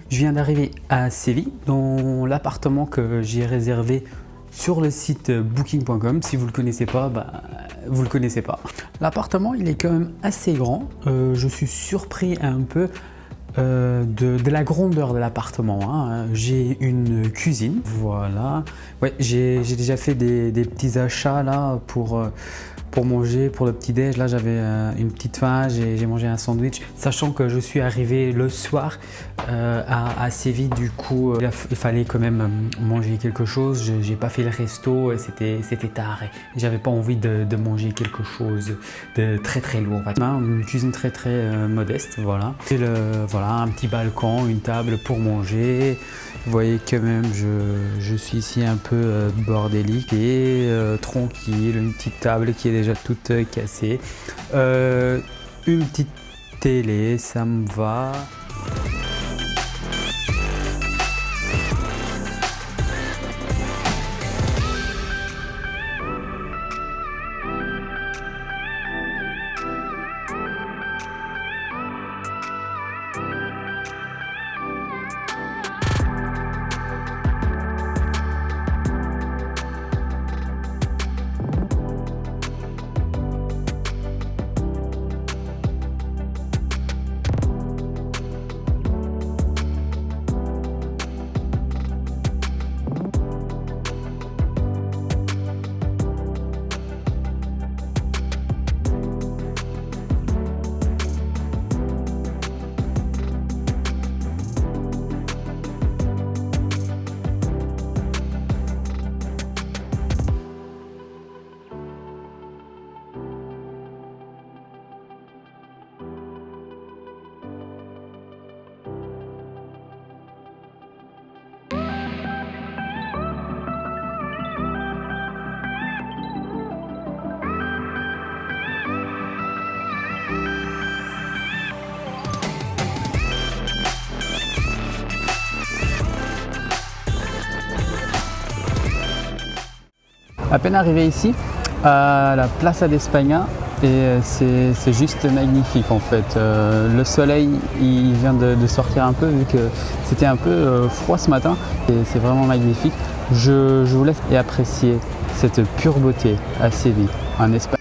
Je viens d'arriver à Séville, dans l'appartement que j'ai réservé sur le site booking.com. Si vous ne le connaissez pas, vous ne le connaissez pas. L'appartement, il est quand même assez grand. Je suis surpris un peu de la grandeur de l'appartement. Hein. J'ai une cuisine, voilà. Ouais, j'ai déjà fait des petits achats là pour manger, pour le petit-déj. Là, j'avais une petite faim, j'ai mangé un sandwich. Sachant que je suis arrivé le soir à Séville, du coup, il fallait quand même manger quelque chose. J'ai pas fait le resto, c'était tard. J'avais pas envie de manger quelque chose de très lourd. Une cuisine très modeste, voilà. Et voilà, un petit balcon, une table pour manger. Vous voyez quand même, je suis ici un peu bordélique et tranquille. Une petite table qui est déjà toute cassée. Une petite télé, ça me va. À peine arrivé ici, à la Plaza d'España, et c'est juste magnifique en fait. Le soleil il vient de sortir un peu vu que c'était un peu froid ce matin et c'est vraiment magnifique. Je vous laisse apprécier cette pure beauté à Séville, en Espagne.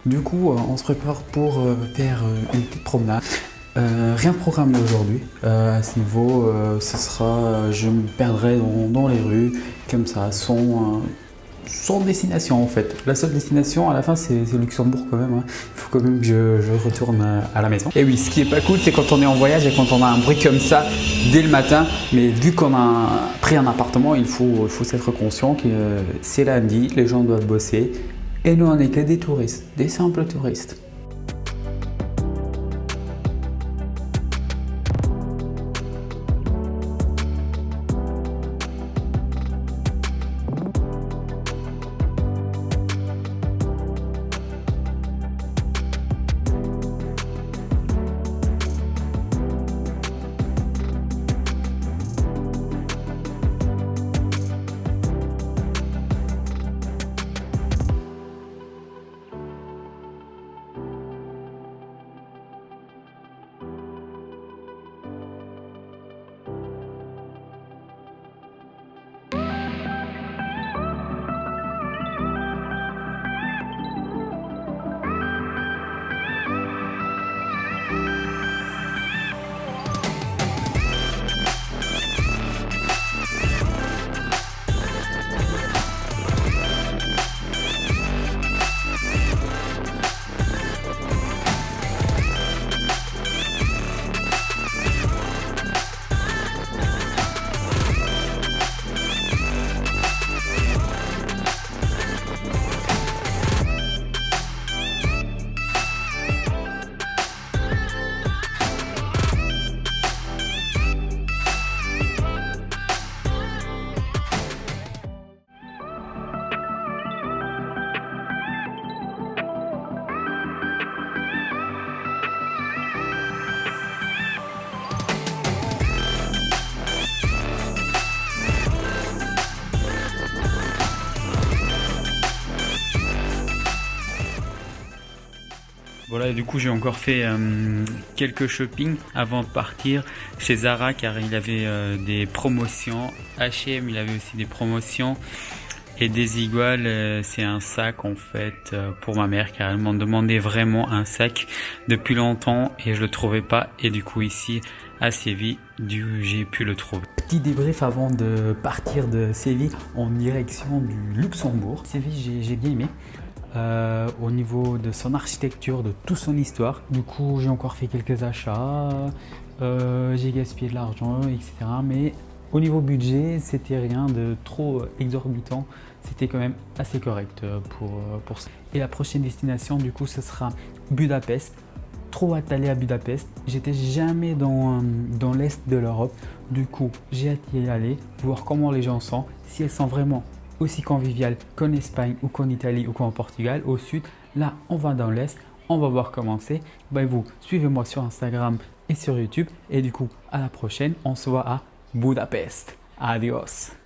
Du coup, on se prépare pour faire une petite promenade. Rien de programmé aujourd'hui. À ce niveau, je me perdrai dans les rues, comme ça, sans destination en fait. La seule destination à la fin, c'est Luxembourg quand même. Hein. Il faut quand même que je retourne à la maison. Et oui, ce qui est pas cool, c'est quand on est en voyage et quand on a un bruit comme ça dès le matin. Mais vu qu'on a pris un appartement, il faut être conscient que c'est lundi, les gens doivent bosser. Et nous, on n'est que des touristes, des simples touristes. Voilà, du coup j'ai encore fait quelques shopping avant de partir chez Zara car il avait des promotions. H&M il avait aussi des promotions. Et Desigual, c'est un sac en fait pour ma mère car elle m'en demandait vraiment un sac depuis longtemps et je le trouvais pas. Et du coup ici à Séville, j'ai pu le trouver. Petit débrief avant de partir de Séville en direction du Luxembourg. Séville j'ai bien aimé. Au niveau de son architecture, de toute son histoire. Du coup, j'ai encore fait quelques achats, j'ai gaspillé de l'argent, etc. Mais au niveau budget, c'était rien de trop exorbitant. C'était quand même assez correct pour ça. Et la prochaine destination, du coup, ce sera Budapest. Trop hâte d'aller à Budapest. J'étais jamais dans l'est de l'Europe. Du coup, j'ai hâte d'y aller, voir comment les gens sont, si elles sont vraiment aussi convivial qu'en Espagne ou qu'en Italie ou qu'en Portugal au sud. Là on va dans l'est, on va voir comment c'est. Vous suivez-moi sur Instagram et sur YouTube et du coup à la prochaine, on se voit à Budapest. Adios.